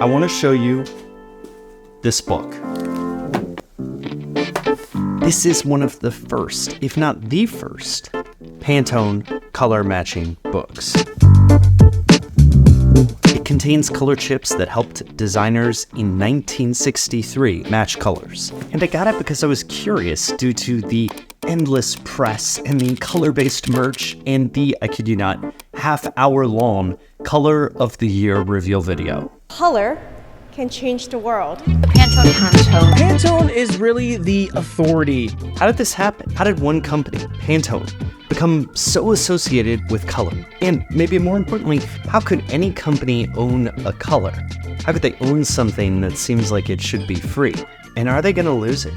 I want to show you this book. This is one of the first, if not the first, Pantone color matching books. It contains color chips that helped designers in 1963 match colors. And I got it because I was curious due to the endless press and the color-based merch and the, I kid you not, half-hour-long Color of the Year reveal video. Color can change the world. Pantone is really the authority. How did this happen? How did one company, Pantone, become so associated with color? And maybe more importantly, how could any company own a color? How could they own something that seems like it should be free? And are they going to lose it?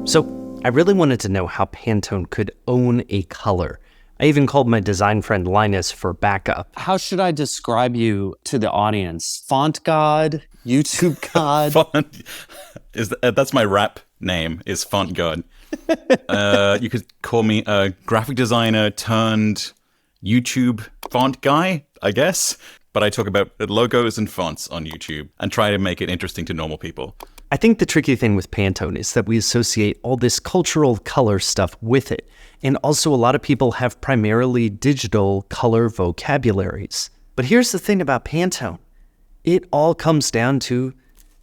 So I really wanted to know how Pantone could own a color. I even called my design friend Linus for backup. How should I describe you to the audience? Font god? YouTube god? That's my rap name, is Font God. You could call me a graphic designer turned YouTube font guy, I guess. But I talk about logos and fonts on YouTube and try to make it interesting to normal people. I think the tricky thing with Pantone is that we associate all this cultural color stuff with it. And also a lot of people have primarily digital color vocabularies. But here's the thing about Pantone. It all comes down to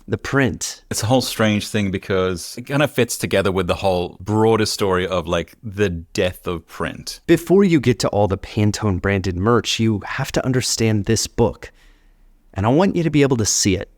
the print. It's a whole strange thing because it kind of fits together with the whole broader story of like the death of print. Before you get to all the Pantone branded merch, you have to understand this book. And I want you to be able to see it.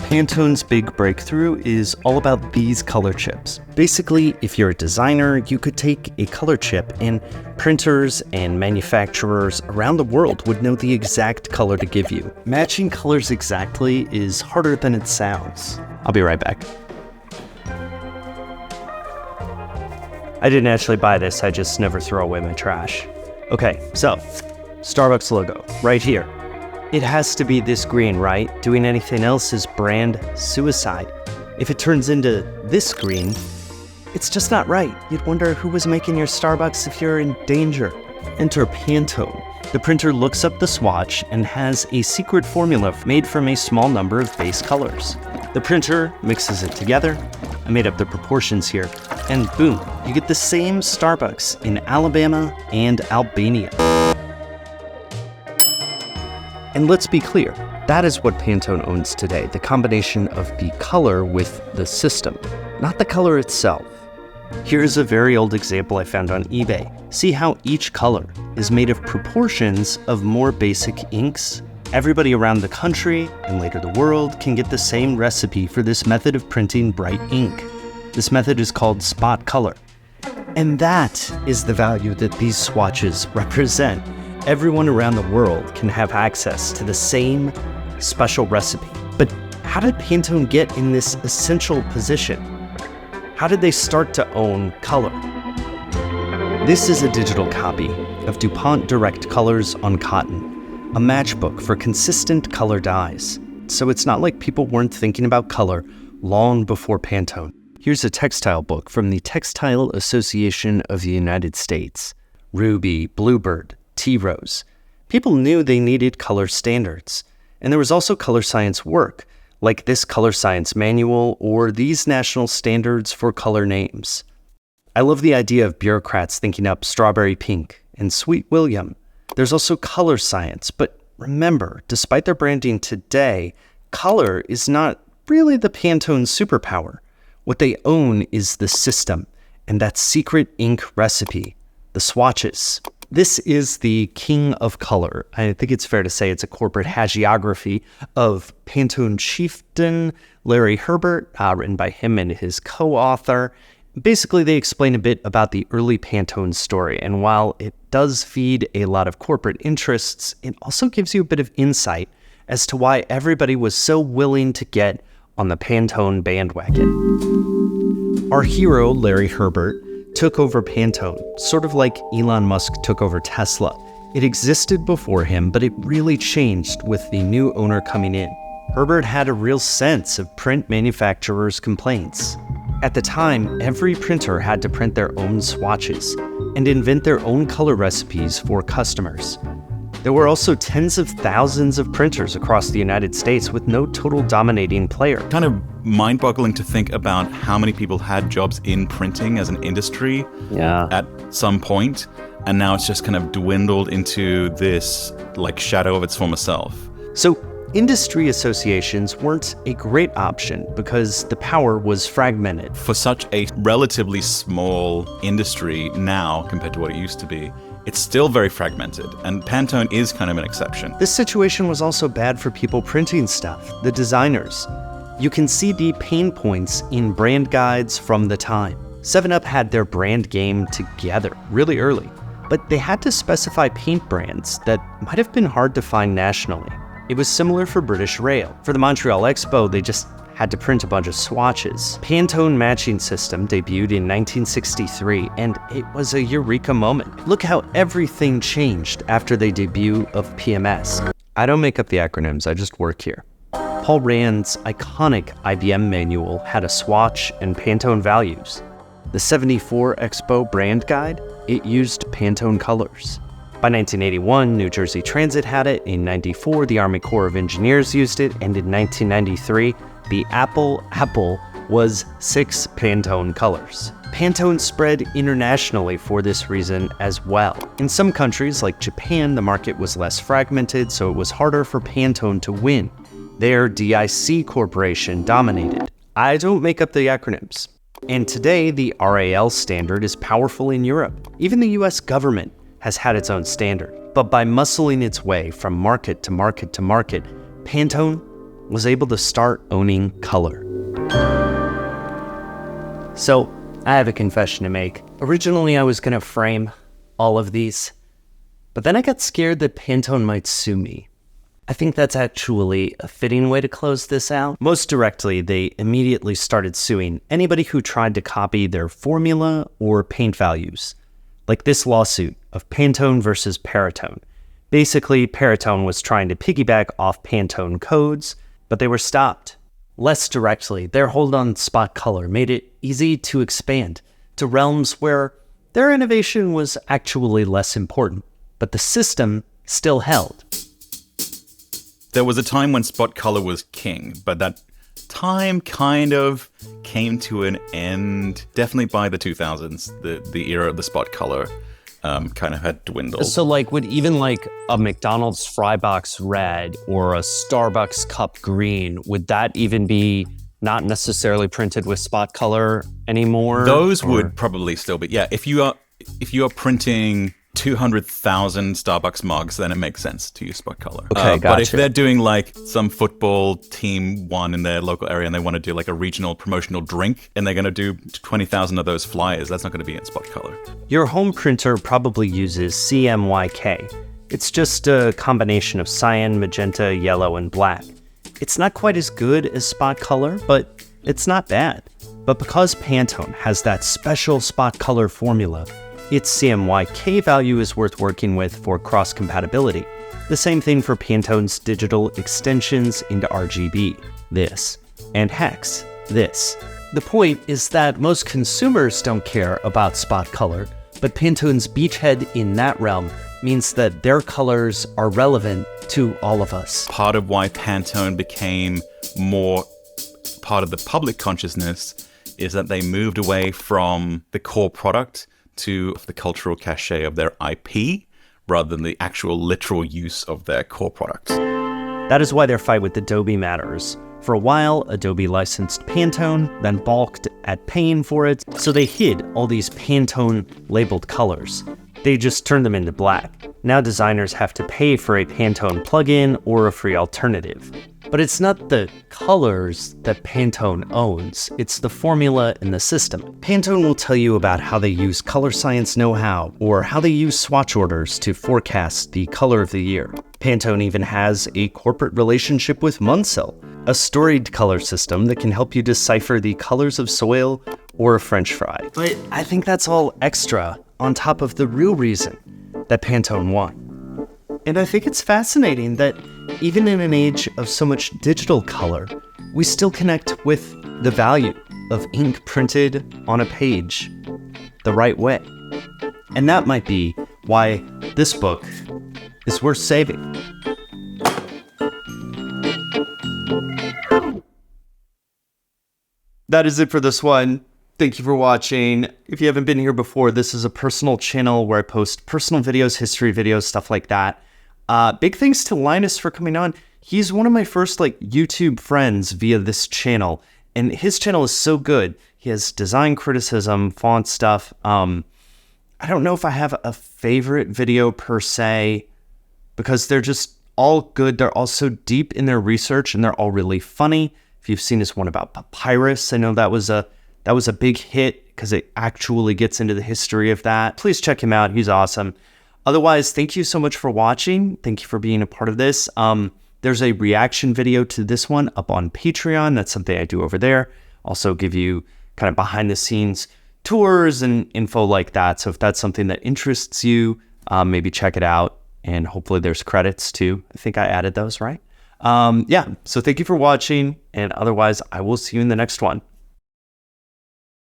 Pantone's big breakthrough is all about these color chips. Basically, if you're a designer, you could take a color chip and printers and manufacturers around the world would know the exact color to give you. Matching colors exactly is harder than it sounds. I'll be right back. I didn't actually buy this, I just never throw away my trash. Okay, so, Starbucks logo, right here. It has to be this green, right? Doing anything else is brand suicide. If it turns into this green, it's just not right. You'd wonder who was making your Starbucks if you're in danger. Enter Pantone. The printer looks up the swatch and has a secret formula made from a small number of base colors. The printer mixes it together. I made up the proportions here, and boom, you get the same Starbucks in Alabama and Albania. And let's be clear, that is what Pantone owns today, the combination of the color with the system, not the color itself. Here's a very old example I found on eBay. See how each color is made of proportions of more basic inks? Everybody around the country, and later the world, can get the same recipe for this method of printing bright ink. This method is called spot color. And that is the value that these swatches represent. Everyone around the world can have access to the same special recipe. But how did Pantone get in this essential position? How did they start to own color? This is a digital copy of DuPont Direct Colors on Cotton, a matchbook for consistent color dyes. So it's not like people weren't thinking about color long before Pantone. Here's a textile book from the Textile Association of the United States. Ruby, Bluebird, Tea Rose. People knew they needed color standards. And there was also color science work, like this color science manual or these national standards for color names. I love the idea of bureaucrats thinking up Strawberry Pink and Sweet William. There's also color science, but remember, despite their branding today, color is not really the Pantone superpower. What they own is the system and that secret ink recipe, the swatches. This is the king of color. I think it's fair to say it's a corporate hagiography of Pantone chieftain Larry Herbert, written by him and his co-author. Basically, they explain a bit about the early Pantone story, and while it does feed a lot of corporate interests, it also gives you a bit of insight as to why everybody was so willing to get on the Pantone bandwagon. Our hero, Larry Herbert, took over Pantone, sort of like Elon Musk took over Tesla. It existed before him, but it really changed with the new owner coming in. Herbert had a real sense of print manufacturers' complaints. At the time, every printer had to print their own swatches and invent their own color recipes for customers. There were also tens of thousands of printers across the United States with no total dominating player. Kind of mind-boggling to think about how many people had jobs in printing as an industry at some point, and now it's just kind of dwindled into this like shadow of its former self. So industry associations weren't a great option because the power was fragmented. For such a relatively small industry now compared to what it used to be, it's still very fragmented, and Pantone is kind of an exception. This situation was also bad for people printing stuff, the designers. You can see the pain points in brand guides from the time. 7-Up had their brand game together really early, but they had to specify paint brands that might have been hard to find nationally. It was similar for British Rail. For the Montreal Expo, they just had to print a bunch of swatches. Pantone matching system debuted in 1963, and it was a eureka moment. Look how everything changed after the debut of PMS. I don't make up the acronyms, I just work here. Paul Rand's iconic IBM manual had a swatch and Pantone values. The 74 Expo brand guide, it used Pantone colors. By 1981, New Jersey Transit had it, in 94, the Army Corps of Engineers used it, and in 1993, the Apple was 6 Pantone colors. Pantone spread internationally for this reason as well. In some countries, like Japan, the market was less fragmented, so it was harder for Pantone to win. There, DIC Corporation dominated. I don't make up the acronyms. And today, the RAL standard is powerful in Europe. Even the US government has had its own standard. But by muscling its way from market to market to market, Pantone was able to start owning color. So, I have a confession to make. Originally, I was gonna frame all of these, but then I got scared that Pantone might sue me. I think that's actually a fitting way to close this out. Most directly, they immediately started suing anybody who tried to copy their formula or paint values, like this lawsuit of Pantone versus Paratone. Basically, Paratone was trying to piggyback off Pantone codes, but they were stopped. Less directly, their hold on spot color made it easy to expand to realms where their innovation was actually less important, but the system still held. There was a time when spot color was king, but that time kind of came to an end definitely by the 2000s. The era of the spot color kind of had dwindled. So like would even like a McDonald's fry box red or a Starbucks cup green, would that even be not necessarily printed with spot color anymore? Those would probably still be. Yeah, if you are printing 200,000 Starbucks mugs, then it makes sense to use spot color. Okay, gotcha. But if they're doing like some football team won in their local area and they want to do like a regional promotional drink and they're going to do 20,000 of those flyers, that's not going to be in spot color. Your home printer probably uses CMYK. It's just a combination of cyan, magenta, yellow, and black. It's not quite as good as spot color, but it's not bad. But because Pantone has that special spot color formula, its CMYK value is worth working with for cross-compatibility. The same thing for Pantone's digital extensions into RGB, this, and hex, this. The point is that most consumers don't care about spot color, but Pantone's beachhead in that realm means that their colors are relevant to all of us. Part of why Pantone became more part of the public consciousness is that they moved away from the core product to the cultural cachet of their IP rather than the actual literal use of their core products. That is why their fight with Adobe matters. For a while, Adobe licensed Pantone, then balked at paying for it, so they hid all these Pantone labeled colors. They just turned them into black. Now designers have to pay for a Pantone plugin or a free alternative. But it's not the colors that Pantone owns, it's the formula in the system. Pantone will tell you about how they use color science know-how, or how they use swatch orders to forecast the color of the year. Pantone even has a corporate relationship with Munsell, a storied color system that can help you decipher the colors of soil or a French fry. But I think that's all extra on top of the real reason that Pantone won. And I think it's fascinating that even in an age of so much digital color, we still connect with the value, of ink printed on a page the right way. And that might be why this book is worth saving. That is it for this one. Thank you for watching. If you haven't been here before, this is a personal channel where I post personal videos, history videos, stuff like that. Big thanks to Linus for coming on. He's one of my first YouTube friends via this channel, and his channel is so good. He has design criticism, font stuff. I don't know if I have a favorite video per se, because they're just all good. They're all so deep in their research, and they're all really funny. If you've seen his one about papyrus, I know that was a big hit because it actually gets into the history of that. Please check him out. He's awesome. Otherwise, thank you so much for watching. Thank you for being a part of this. There's a reaction video to this one up on Patreon. That's something I do over there. Also give you kind of behind the scenes tours and info like that. So if that's something that interests you, maybe check it out. And hopefully there's credits too. I think I added those, right? Yeah, so thank you for watching. And otherwise, I will see you in the next one.